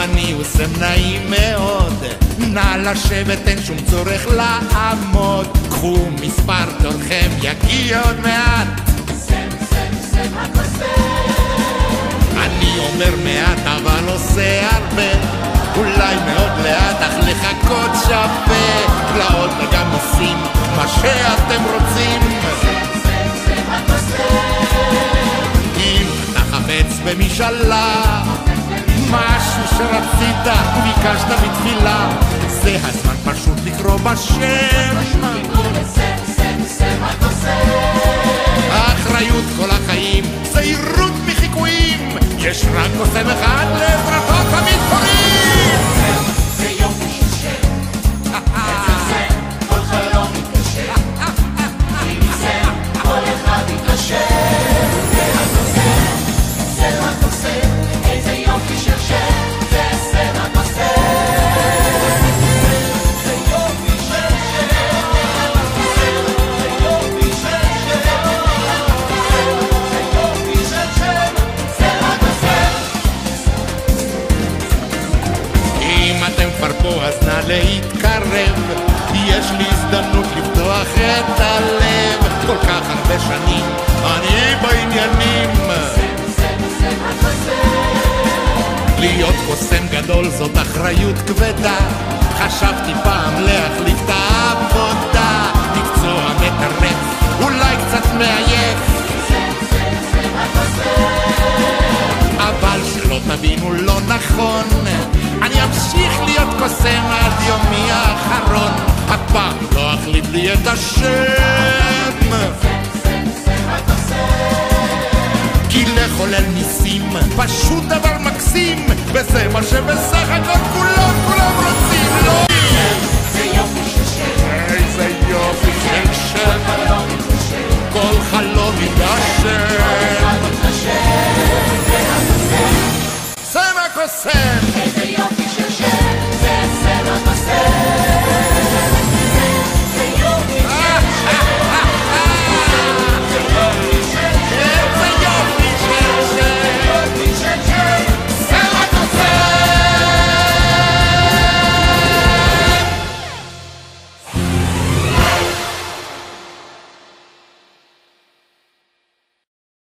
אני עושה נעים מאוד, נא לשבת, אין שום צורך לעמוד, קחו מספר תורכם, יגיע עוד מעט. סם הכוסם. אני אומר מעט אבל עושה הרבה, אולי מאוד לאט אך לחכות שווה, פלאות וגם עושים מה שאתם רוצים. סם הכוסם. אם אתה חפץ במשאלה, משהו שרצית וביקשת בתפילה, זה הזמן פשוט לקרוא בשם. סם הכוסם. האחריות כל החיים, זהירות מחיקויים, יש רק קוסם אחד לעזרתו תמיד קוראים. זה יופי של שם, אצל סם כל חלום מתקשר, עם סם כל אחד מתקשר. סם הכוסם, איזה יופי של שם, זה סם הכוסם. זה יופי של שם, זה יופי של שם, זה יופי של שם, סם הכוסם. אם אתם כבר פה אז נא להתקרב, יש לי הזדמנות לפתוח את הלב, כל כך הרבה שנים אני בעניינים. סם הכוסם. להיות קוסם גדול זאת אחריות כבדה, חשבתי פעם להחליף את העבודה, מקצוע מטרף, אולי קצת מעייף, סם הכוסם. אבל שלא תבינו לא נכון, אני אמשיך להיות קוסם עד יומי האחרון, הפעם לא אחליט לי את השם, סם הכוסם. כי לחולל ניסים פשוט דבר מקסים, וזה מה שבסך